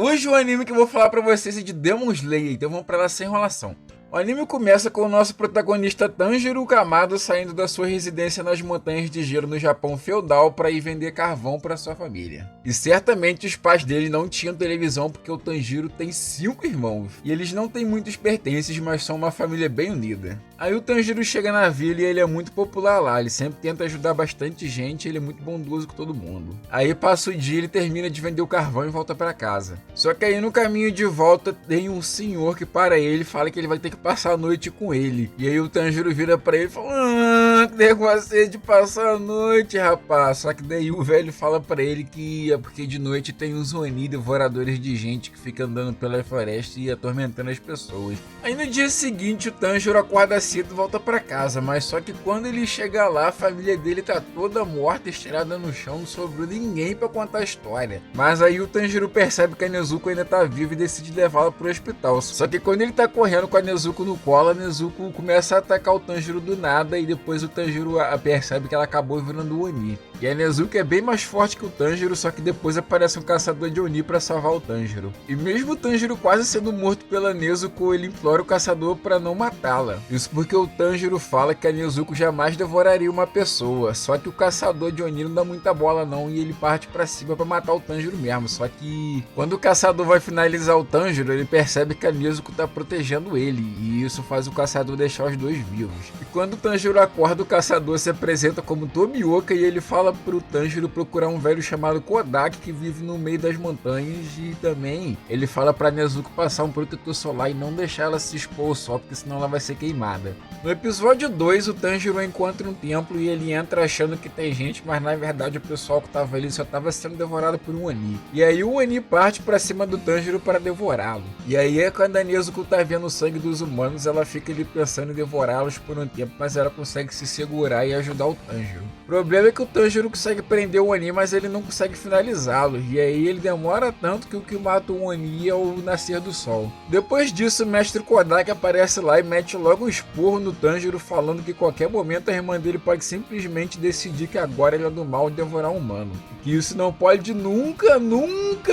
Hoje o anime que eu vou falar pra vocês é de Demon Slayer, então vamos pra lá sem enrolação. O anime começa com o nosso protagonista Tanjiro Kamado saindo da sua residência nas montanhas de gelo no Japão feudal para ir vender carvão para sua família. E certamente os pais dele não tinham televisão porque o Tanjiro tem 5 irmãos. E eles não têm muitos pertences, mas são uma família bem unida. Aí o Tanjiro chega na vila e ele é muito popular lá, ele sempre tenta ajudar bastante gente, ele é muito bondoso com todo mundo. Aí passa o dia e ele termina de vender o carvão e volta para casa. Só que aí no caminho de volta tem um senhor que para ele e fala que ele vai ter que passar a noite com ele. E aí o Tanjiro vira pra ele e fala: que negócio de passar a noite, rapaz. Só que daí o velho fala pra ele que é porque de noite tem uns Oni devoradores de gente que fica andando pela floresta e atormentando as pessoas. Aí no dia seguinte o Tanjiro acorda cedo e volta pra casa, mas só que quando ele chega lá a família dele tá toda morta, estirada no chão, não sobrou ninguém pra contar a história. Mas aí o Tanjiro percebe que a Nezuko ainda tá viva e decide levá-la pro hospital. Só que quando ele tá correndo com a Nezuko no colo, a Nezuko começa a atacar o Tanjiro do nada e depois o Tanjiro percebe que ela acabou virando o Oni. E a Nezuko é bem mais forte que o Tanjiro, só que depois aparece um caçador de Oni para salvar o Tanjiro. E mesmo o Tanjiro quase sendo morto pela Nezuko, ele implora o caçador para não matá-la. Isso porque o Tanjiro fala que a Nezuko jamais devoraria uma pessoa, só que o caçador de Oni não dá muita bola não e ele parte para cima para matar o Tanjiro mesmo. Só que quando o caçador vai finalizar o Tanjiro, ele percebe que a Nezuko tá protegendo ele e isso faz o caçador deixar os dois vivos. E quando o Tanjiro acorda, o caçador se apresenta como Tomioka e ele fala pro Tanjiro procurar um velho chamado Kodak que vive no meio das montanhas e também ele fala pra Nezuko passar um protetor solar e não deixar ela se expor ao sol porque senão ela vai ser queimada. No episódio 2, o Tanjiro encontra um templo e ele entra achando que tem gente, mas na verdade o pessoal que tava ali só tava sendo devorado por um Oni. E aí o Oni parte pra cima do Tanjiro para devorá-lo. E aí é quando a Nezuko tá vendo o sangue dos humanos, ela fica ali pensando em devorá-los por um tempo, mas ela consegue se segurar e ajudar o Tanjiro. O problema é que o Tanjiro consegue prender o Oni, mas ele não consegue finalizá-lo, e aí ele demora tanto que o que mata o Oni é o nascer do sol. Depois disso, o mestre Kodak aparece lá e mete logo um esporro no Tanjiro, falando que qualquer momento a irmã dele pode simplesmente decidir que agora ele é do mal e devorar um humano. Que isso não pode nunca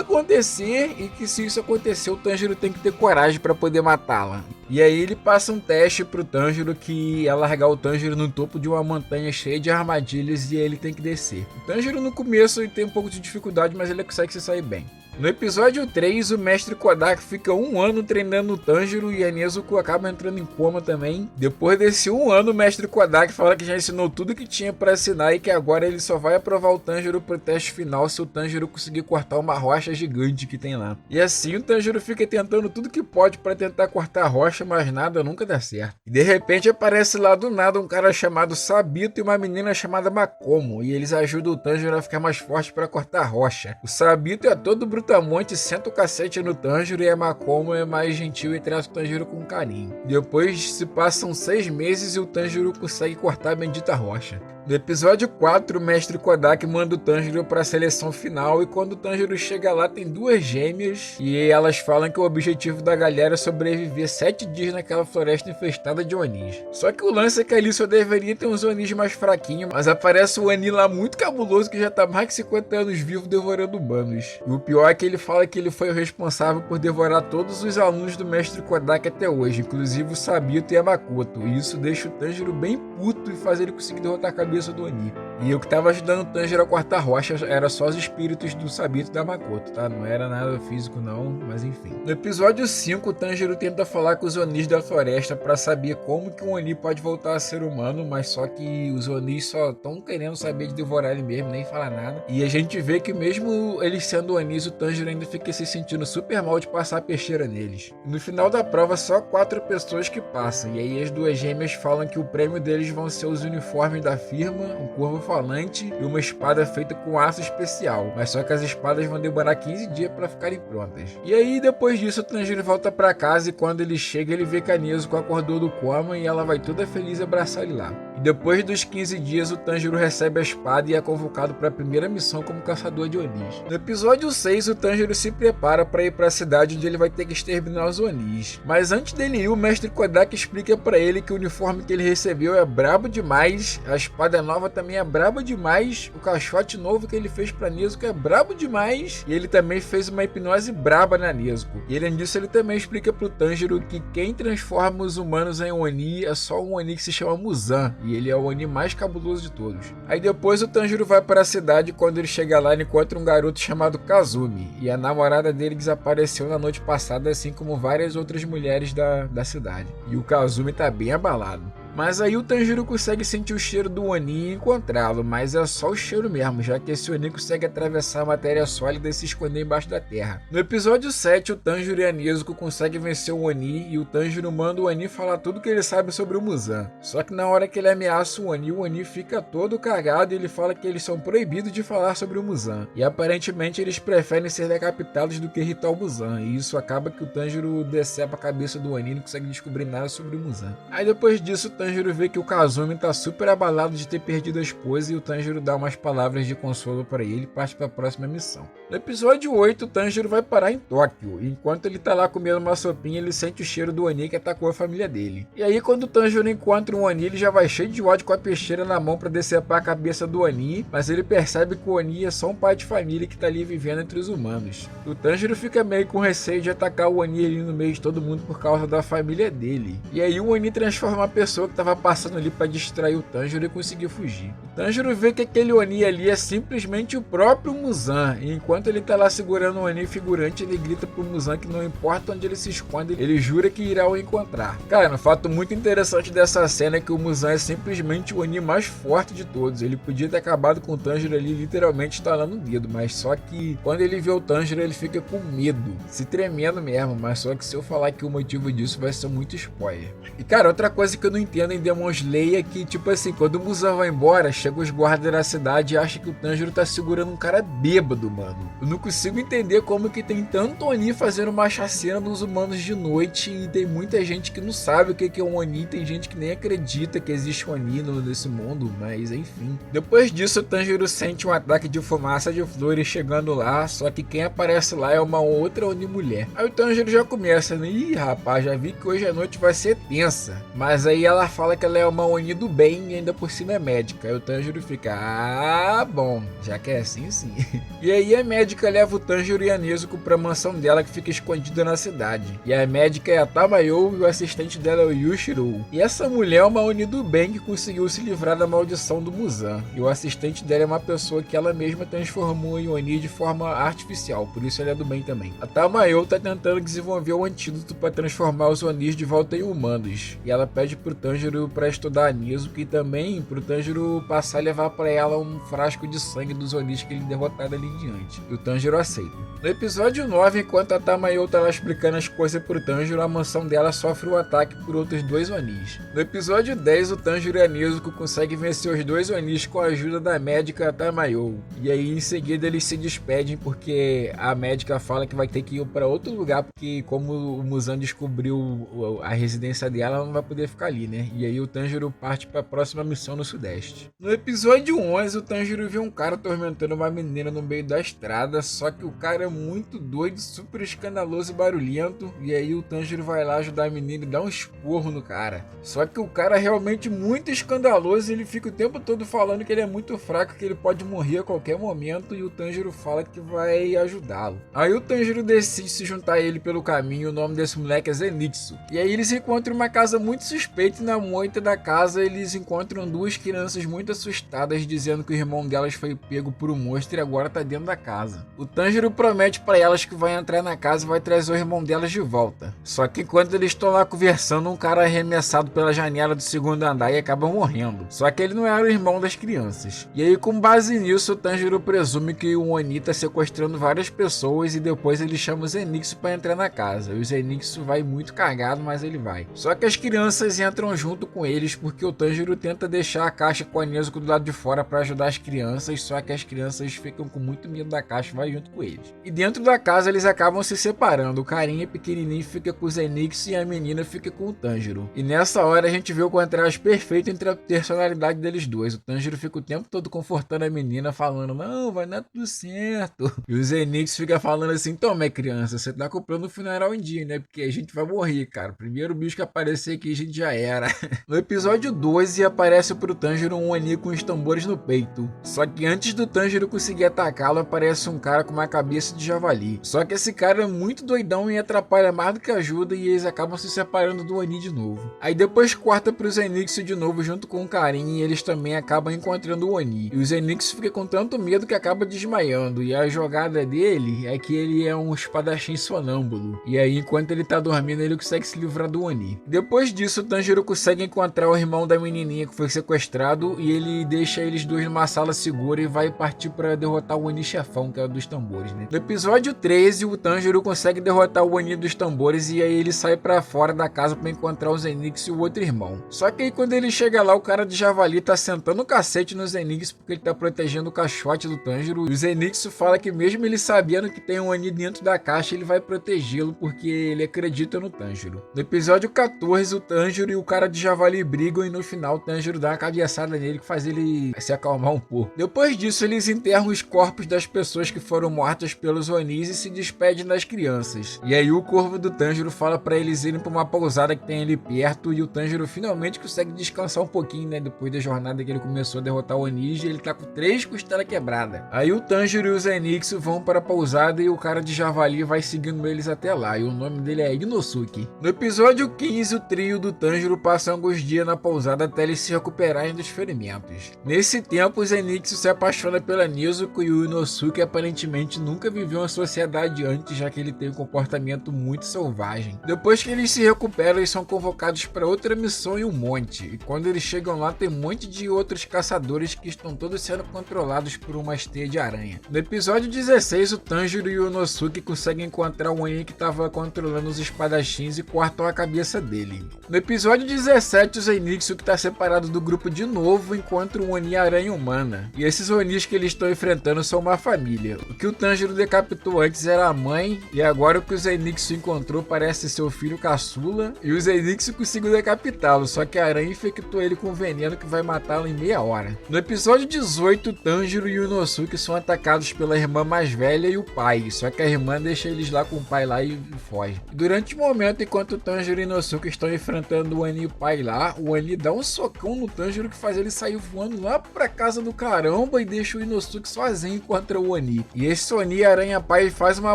acontecer, e que se isso acontecer, o Tanjiro tem que ter coragem para poder matá-la. E aí ele passa um teste pro Tanjiro que é largar o Tanjiro no topo de uma montanha cheia de armadilhas e ele tem que descer. O Tanjiro no começo ele tem um pouco de dificuldade, mas ele consegue se sair bem. No episódio 3, o mestre Kodak fica 1 ano treinando o Tanjiro e a Nezuko acaba entrando em coma também. Depois desse 1 ano, o mestre Kodak fala que já ensinou tudo que tinha para ensinar e que agora ele só vai aprovar o Tanjiro pro teste final se o Tanjiro conseguir cortar uma rocha gigante que tem lá. E assim o Tanjiro fica tentando tudo que pode para tentar cortar a rocha, mas nada nunca dá certo. E de repente aparece lá do nada um cara chamado Sabito e uma menina chamada Makomo, e eles ajudam o Tanjiro a ficar mais forte para cortar a rocha. O Sabito é todo brutamonte, senta o cacete no Tanjiro e a Makomo é mais gentil e trata o Tanjiro com carinho. Depois se passam 6 meses e o Tanjiro consegue cortar a bendita rocha. No episódio 4, o mestre Kodak manda o Tanjiro para a seleção final e quando o Tanjiro chega lá tem 2 gêmeas e elas falam que o objetivo da galera é sobreviver 7 dias naquela floresta infestada de Onis. Só que o lance é que ali só deveria ter uns Onis mais fraquinhos, mas aparece um Oni lá muito cabuloso que já tá mais de 50 anos vivo devorando humanos. E o pior é que ele fala que ele foi o responsável por devorar todos os alunos do mestre Kodak até hoje, inclusive o Sabito e a Makoto, e isso deixa o Tanjiro bem puto e faz ele conseguir derrotar a cabeça do Oni. E o que tava ajudando o Tanjiro a cortar rocha era só os espíritos do Sabito e da Makoto, tá? Não era nada físico não, mas enfim. No episódio 5, o Tanjiro tenta falar com os Onis da floresta pra saber como que um Oni pode voltar a ser humano, mas só que os Onis só estão querendo saber de devorar ele mesmo, nem falar nada. E a gente vê que mesmo eles sendo Onis, o Tanjiro ainda fica se sentindo super mal de passar a peixeira neles. No final da prova, só 4 pessoas que passam, e aí as 2 gêmeas falam que o prêmio deles vão ser os uniformes da firma, um corvo falante e uma espada feita com aço especial, mas só que as espadas vão demorar 15 dias para ficarem prontas. E aí depois disso o Tanjiro volta para casa e quando ele chega ele vê que a Nezuko acordou do coma e ela vai toda feliz abraçar ele lá. E Depois dos 15 dias, o Tanjiro recebe a espada e é convocado para a primeira missão como caçador de Onis. No episódio 6, o Tanjiro se prepara para ir para a cidade onde ele vai ter que exterminar os Onis. Mas antes dele ir, o mestre Kodaka explica para ele que o uniforme que ele recebeu é brabo demais, a espada nova também é braba demais, o caixote novo que ele fez para Nezuko é brabo demais, e ele também fez uma hipnose braba na Nezuko. E além disso, ele também explica pro Tanjiro que quem transforma os humanos em Oni é só um Oni que se chama Muzan, e ele é o Oni mais cabuloso de todos. Aí depois o Tanjiro vai para a cidade e quando ele chega lá ele encontra um garoto chamado Kazumi, e a namorada dele desapareceu na noite passada, assim como várias outras mulheres da cidade. E o Kazumi tá bem abalado. Mas aí o Tanjiro consegue sentir o cheiro do Oni e encontrá-lo, mas é só o cheiro mesmo, já que esse Oni consegue atravessar a matéria sólida e se esconder embaixo da terra. No episódio 7, o Tanjiro e a Nezuko conseguem vencer o Oni e o Tanjiro manda o Oni falar tudo que ele sabe sobre o Muzan. Só que na hora que ele ameaça o Oni fica todo cagado e ele fala que eles são proibidos de falar sobre o Muzan. E aparentemente eles preferem ser decapitados do que irritar o Muzan, e isso acaba que o Tanjiro decepa a cabeça do Oni e não consegue descobrir nada sobre o Muzan. Aí depois disso, o Tanjiro vê que o Kazumi tá super abalado de ter perdido a esposa e o Tanjiro dá umas palavras de consolo para ele e parte para a próxima missão. No episódio 8, o Tanjiro vai parar em Tóquio, e enquanto ele tá lá comendo uma sopinha, ele sente o cheiro do Oni que atacou a família dele. E aí quando o Tanjiro encontra um Oni, ele já vai cheio de ódio com a peixeira na mão para decepar a cabeça do Oni, mas ele percebe que o Oni é só um pai de família que tá ali vivendo entre os humanos. O Tanjiro fica meio com receio de atacar o Oni ali no meio de todo mundo por causa da família dele. E aí o Oni transforma a pessoa que tava passando ali para distrair o Tanjiro e conseguir fugir. O Tanjiro vê que aquele Oni ali é simplesmente o próprio Muzan, e enquanto ele tá lá segurando o Oni figurante, ele grita pro Muzan que não importa onde ele se esconde, ele jura que irá o encontrar. Cara, um fato muito interessante dessa cena é que o Muzan é simplesmente o Oni mais forte de todos. Ele podia ter acabado com o Tanjiro ali literalmente estalando o dedo, mas só que quando ele vê o Tanjiro ele fica com medo, se tremendo mesmo, mas só que se eu falar que o motivo disso vai ser muito spoiler. E cara, outra coisa que eu não entendo em Demon Slayer é que, tipo assim, quando o Muzan vai embora, chega os guardas da cidade e acha que o Tanjiro tá segurando um cara bêbado, mano. Eu não consigo entender como que tem tanto Oni fazendo uma chacina nos humanos de noite e tem muita gente que não sabe o que é um Oni, tem gente que nem acredita que existe um Oni nesse mundo, mas enfim. Depois disso, o Tanjiro sente um ataque de fumaça de flores chegando lá, só que quem aparece lá é uma outra Oni mulher. Aí o Tanjiro já começa, né? Ih, rapaz, já vi que hoje a noite vai ser tensa. Mas aí ela fala que ela é uma Oni do bem e ainda por cima é médica. Aí o Tanjiro fica, ah, bom, já que é assim, sim. E aí a médica leva o Tanjiro e a Nezuko pra mansão dela que fica escondida na cidade. E a médica é a Tamayo e o assistente dela é o Yushiro. E essa mulher é uma Oni do bem que conseguiu se livrar da maldição do Muzan. E o assistente dela é uma pessoa que ela mesma transformou em Oni de forma artificial, por isso ela é do bem também. A Tamayo tá tentando desenvolver um antídoto para transformar os Onis de volta em humanos. E ela pede pro Tanjiro pra estudar a Nezuko e também pro Tanjiro passar a levar pra ela um frasco de sangue dos Onis que ele derrotado ali em diante. E o Tanjiro aceita. No episódio 9, enquanto a Tamayo tá lá explicando as coisas pro Tanjiro, a mansão dela sofre um ataque por outros dois Onis. No episódio 10, o Tanjiro e a Nezuko conseguem vencer os dois Onis com a ajuda da médica Tamayo. E aí em seguida eles se despedem porque a médica fala que vai ter que ir para outro lugar porque como o Muzan descobriu a residência dela, ela não vai poder ficar ali, né? E aí o Tanjiro parte para a próxima missão no sudeste. No episódio 11, o Tanjiro vê um cara atormentando uma menina no meio da estrada, só que o cara é muito doido, super escandaloso e barulhento, e aí o Tanjiro vai lá ajudar a menina e dá um esporro no cara. Só que o cara é realmente muito escandaloso e ele fica o tempo todo falando que ele é muito fraco, que ele pode morrer a qualquer momento, e o Tanjiro fala que vai ajudá-lo. Aí o Tanjiro decide se juntar a ele pelo caminho, o nome desse moleque é Zenitsu. E aí eles encontram uma casa muito suspeita e na moita da casa eles encontram duas crianças muito assustadas dizendo que o irmão delas foi pego por um monstro e agora tá dentro da casa. O Tanjiro promete para elas que vai entrar na casa e vai trazer o irmão delas de volta. Só que enquanto eles estão lá conversando, um cara é arremessado pela janela do segundo andar e acaba morrendo. Só que ele não era o irmão das crianças. E aí com base nisso, o Tanjiro presume que o Oni tá sequestrando várias pessoas e depois ele chama o Zenitsu para entrar na casa. E o Zenitsu vai muito cagado, mas ele vai. Só que as crianças entram junto com eles porque o Tanjiro tenta deixar a caixa com a Nezuko do lado de fora para ajudar as crianças, só que as crianças ficam com muito medo da caixa e vai junto com eles. E dentro da casa eles acabam se separando, o carinha pequenininho fica com o Zenitsu e a menina fica com o Tanjiro. E nessa hora a gente vê o contraste perfeito entre a personalidade deles dois. O Tanjiro fica o tempo todo confortando a menina, falando, não, vai dar tudo certo. E o Zenitsu fica falando assim, então, minha criança, você tá comprando o funeral em dia, né? Porque a gente vai morrer, cara. Primeiro bicho que aparecer aqui a gente já era. No episódio 12 aparece pro Tanjiro um Oni com os tambores no peito. Só que antes do Tanjiro conseguir atacá-lo, aparece um cara com uma cabeça de javali. Só que esse cara é muito doidão e atrapalha mais do que ajuda e eles acabam se separando do Oni de novo. Aí depois corta pro Zenitsu de novo junto com o Karin e eles também acabam encontrando o Oni. E o Zenitsu fica com tanto medo que acaba desmaiando. E a jogada dele é que ele é um espadachim sonâmbulo. E aí enquanto ele tá dormindo ele consegue se livrar do Oni. Depois disso o Tanjiro consegue encontrar o irmão da menininha que foi sequestrado e ele deixa eles dois numa sala segura e vai partir para derrotar o Oni chefão, que é o dos tambores, né? No episódio 13 o Tanjiro consegue derrotar o Oni dos tambores e aí ele sai para fora da casa para encontrar o Zenitsu e o outro irmão. Só que aí quando ele chega lá o cara de javali tá sentando o cacete no Zenitsu porque ele tá protegendo o caixote do Tanjiro. E o Zenitsu fala que mesmo ele sabendo que tem um Oni dentro da caixa ele vai protegê-lo porque ele acredita no Tanjiro. No episódio 14 o Tanjiro e o cara de javali brigam e no final o Tanjiro dá uma cabeçada nele que faz ele se acalmar um pouco. Depois disso eles enterram os corpos das pessoas que foram mortas pelos Onis e se despedem das crianças. E aí o corvo do Tanjiro fala pra eles irem pra uma pousada que tem ali perto e o Tanjiro finalmente consegue descansar um pouquinho, né, depois da jornada que ele começou a derrotar o Onis e ele tá com 3 costelas quebradas. Aí o Tanjiro e o Zenitsu vão para a pousada e o cara de javali vai seguindo eles até lá e o nome dele é Inosuke. No episódio 15 o trio do Tanjiro passa alguns dias na pousada até eles se recuperarem dos ferimentos. Nesse tempo o Zenitsu se apaixona pela Nezuko e o Inosuke aparentemente nunca viveu uma sociedade antes, já que ele tem um comportamento muito selvagem. Depois que eles se recuperam eles são convocados para outra missão em um monte e quando eles chegam lá tem um monte de outros caçadores que estão todos sendo controlados por uma teia de aranha. No episódio 16 o Tanjiro e o Inosuke conseguem encontrar o Oni que estava controlando os espadachins e cortam a cabeça dele. No episódio 17 o Zenitsu, que está separado do grupo de novo, encontra um Oni aranha humana. E esses Onis que eles estão enfrentando são uma família. O que o Tanjiro decapitou antes era a mãe e agora o que o Zenitsu encontrou parece seu filho caçula e o Zenitsu conseguiu decapitá-lo, só que a aranha infectou ele com veneno que vai matá-lo em meia hora. No episódio 18 o Tanjiro e o Inosuke são atacados pela irmã mais velha e o pai, só que a irmã deixa eles lá com o pai lá e foge. Durante o momento, enquanto o Tanjiro e o Inosuke estão enfrentando o Oni e o pai lá, o Oni dá um socão no Tanjiro que faz ele sair voando lá pra casa do caramba e deixa o Inosuke sozinho contra o Oni. E esse Oni aranha pai faz uma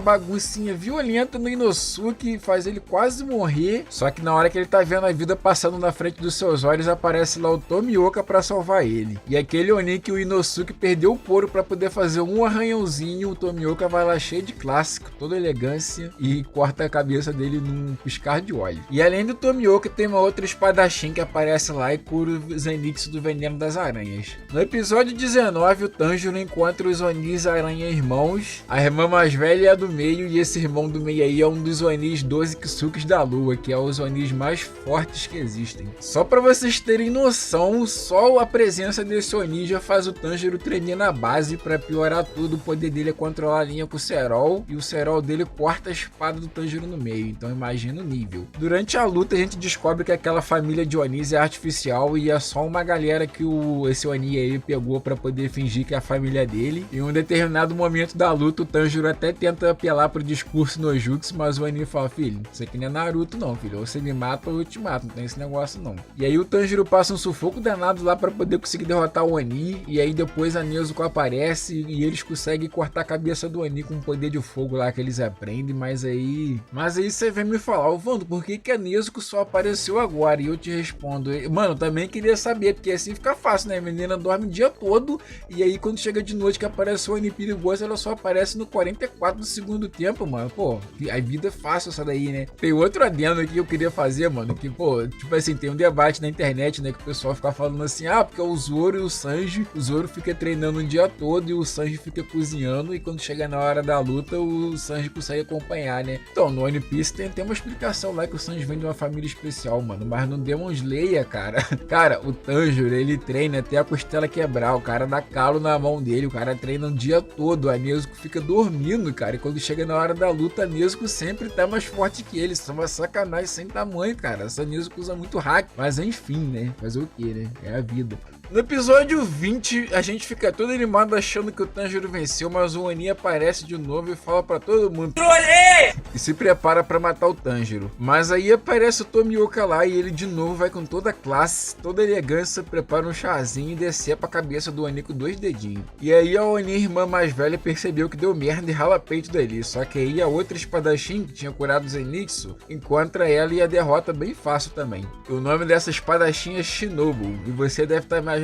baguncinha violenta no Inosuke e faz ele quase morrer, só que na hora que ele tá vendo a vida passando na frente dos seus olhos, aparece lá o Tomioka pra salvar ele. E aquele Oni que o Inosuke perdeu o couro pra poder fazer um arranhãozinho, o Tomioka vai lá cheio de clássico, toda elegância e corta a cabeça dele num piscar de olhos. E além do Tomioka tem uma outra espadachim que aparece lá e cura o Zenitsu do veneno das aranhas. No episódio 19 o Tanjiro encontra os Onis aranha irmãos, a irmã mais velha é a do meio e esse irmão do meio aí é um dos Onis 12 Kisukis da lua, que é os Onis mais fortes que existem. Só pra vocês terem noção, só a presença desse Oni já faz o Tanjiro tremer na base. Pra piorar tudo, o poder dele é controlar a linha com o Serol e o Serol dele corta a espada do Tanjiro no meio, então imagina o nível. Durante a luta a gente descobre que aquela família de Onis é artificial e é só uma galera que esse Oni aí pegou pra poder fingir que é a família dele. Em um determinado momento da luta o Tanjiro até tenta apelar pro discurso no Jutsu, mas o Oni fala, filho, isso aqui não é Naruto não, filho, ou você me mata ou eu te mato, não tem esse negócio não. E aí o Tanjiro passa um sufoco danado lá pra poder conseguir derrotar o Oni e aí depois a Nezuko aparece e eles conseguem cortar a cabeça do Oni com um poder de fogo lá que eles aprendem, mas aí você vem me falar, ô Vando, por que a Nezuko só apareceu agora? E eu te respondo, mano, também queria saber, porque assim fica fácil, né? A menina dorme o dia todo e aí quando chega de noite que aparece o Oni perigoso, ela só aparece no 44 do segundo tempo, mano. Pô, a vida é fácil essa daí, né? Tem outro adendo aqui que eu queria fazer, mano, que, pô, tipo assim, tem um debate na internet, né, que o pessoal fica falando assim, porque o Zoro e o Sanji, o Zoro fica treinando o dia todo e o Sanji fica cozinhando e quando chega na hora da luta, o Sanji consegue acompanhar, né? Então, no One Piece tem uma explicação lá que o Sanji vem de uma família especial, mano, mas no Demon Slayer, cara. Cara, o Tanjiro, ele treina até a costela quebrar, o cara dá calo na mão dele, o cara treina o dia todo, a Nezuko fica dormindo, cara, e quando chega na hora da luta, a Nezuko sempre tá mais forte que ele, isso é uma sacanagem sem tamanho, cara, essa Nezuko usa muito hack, mas enfim, né, fazer o que, né, é a vida. No episódio 20, a gente fica todo animado achando que o Tanjiro venceu, mas o Oni aparece de novo e fala pra todo mundo: "Trolei!" E se prepara pra matar o Tanjiro. Mas aí aparece o Tomioka lá e ele de novo vai com toda a classe, toda a elegância, prepara um chazinho e decepa a cabeça do Oni com 2 dedinhos. E aí a Oni, irmã mais velha, percebeu que deu merda e rala peito dali. Só que aí a outra espadachim, que tinha curado o Zenitsu, encontra ela e a derrota bem fácil também. O nome dessa espadachim é Shinobu, e você deve estar imaginando,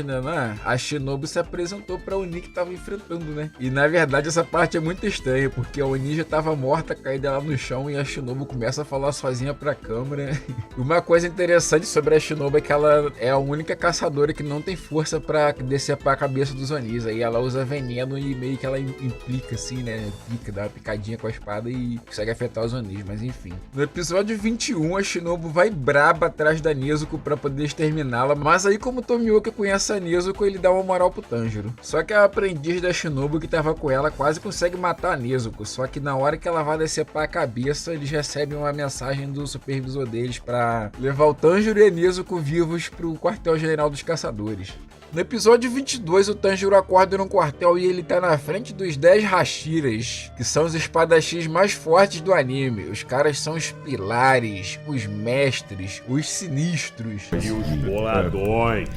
a Shinobu se apresentou pra Oni que tava enfrentando, né? E na verdade essa parte é muito estranha, porque a Oni já tava morta, caída lá no chão, e a Shinobu começa a falar sozinha pra câmera. E uma coisa interessante sobre a Shinobu é que ela é a única caçadora que não tem força pra decepar a cabeça dos Onis. Aí ela usa veneno e meio que ela implica assim, né? Pica, dá uma picadinha com a espada e consegue afetar os Onis, mas enfim. No episódio 21, a Shinobu vai braba atrás da Nezuko pra poder exterminá-la, mas aí como o Tomioka conhece a Nezuko, ele dá uma moral pro Tanjiro. Só que a aprendiz da Shinobu que tava com ela quase consegue matar a Nezuko, só que na hora que ela vai decepar a cabeça, eles recebem uma mensagem do supervisor deles pra levar o Tanjiro e a Nezuko vivos pro quartel-general dos caçadores. No episódio 22, o Tanjiro acorda num quartel e ele tá na frente dos 10 Hashiras, que são os espadachins mais fortes do anime. Os caras são os pilares, os mestres, os sinistros. E os boladões.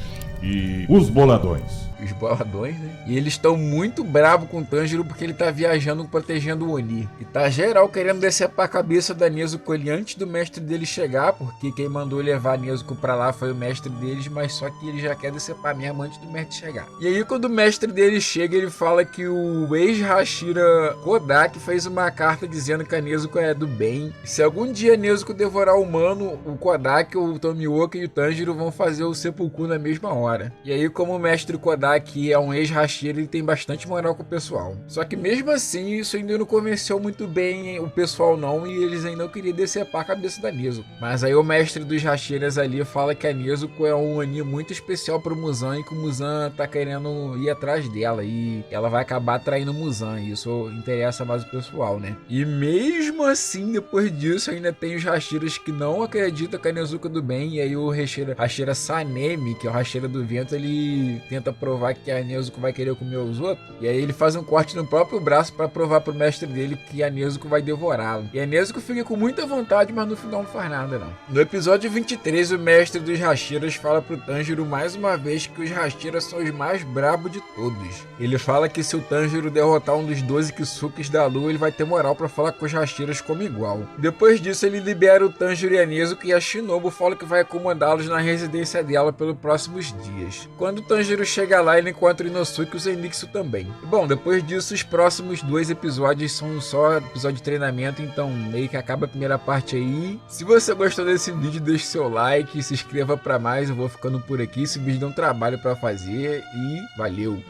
E os boladões. Os boladões, né? E eles estão muito bravos com o Tanjiro porque ele tá viajando protegendo o Oni. E tá geral querendo decepar a cabeça da Nezuko ali antes do mestre dele chegar, porque quem mandou levar a Nezuko pra lá foi o mestre deles, mas só que ele já quer decepar mesmo antes do mestre chegar. E aí quando o mestre dele chega, ele fala que o ex-Hashira Kodak fez uma carta dizendo que a Nezuko é do bem. E se algum dia a Nezuko devorar o humano, o Kodak, o Tomioka e o Tanjiro vão fazer o seppuku na mesma hora. E aí como o mestre Kodak é um ex-Hashira, ele tem bastante moral com o pessoal. Só que mesmo assim, isso ainda não convenceu muito bem o pessoal não, e eles ainda não queriam decepar a cabeça da Nezuko. Mas aí o mestre dos Hashiras ali fala que a Nezuko é um Oni muito especial pro Muzan e que o Muzan tá querendo ir atrás dela e ela vai acabar traindo o Muzan, e isso interessa mais o pessoal, né? E mesmo assim, depois disso, ainda tem os Hashiras que não acreditam que a Nezuko é do bem, e aí o Hashira Sanemi, que é o Hashira do vento, ele tenta provar que a Nezuko vai querer comer os outros, e aí ele faz um corte no próprio braço para provar pro mestre dele que a Nezuko vai devorá-lo. E a Nezuko fica com muita vontade, mas no final não faz nada não. No episódio 23, o mestre dos Hashiras fala pro Tanjiro mais uma vez que os Hashiras são os mais brabos de todos. Ele fala que se o Tanjiro derrotar um dos 12 Kisukis da lua, ele vai ter moral para falar com os Hashiras como igual. Depois disso, ele libera o Tanjiro e a Nezuko, e a Shinobu fala que vai comandá-los na residência dela pelos próximos dias. Quando o Tanjiro chega lá, ele encontra o Inosuke e o Zenitsu também. E, bom, depois disso, os próximos 2 episódios são só episódio de treinamento, então meio que acaba a primeira parte aí. Se você gostou desse vídeo, deixe seu like, se inscreva pra mais, eu vou ficando por aqui. Esse vídeo dá um trabalho pra fazer e valeu!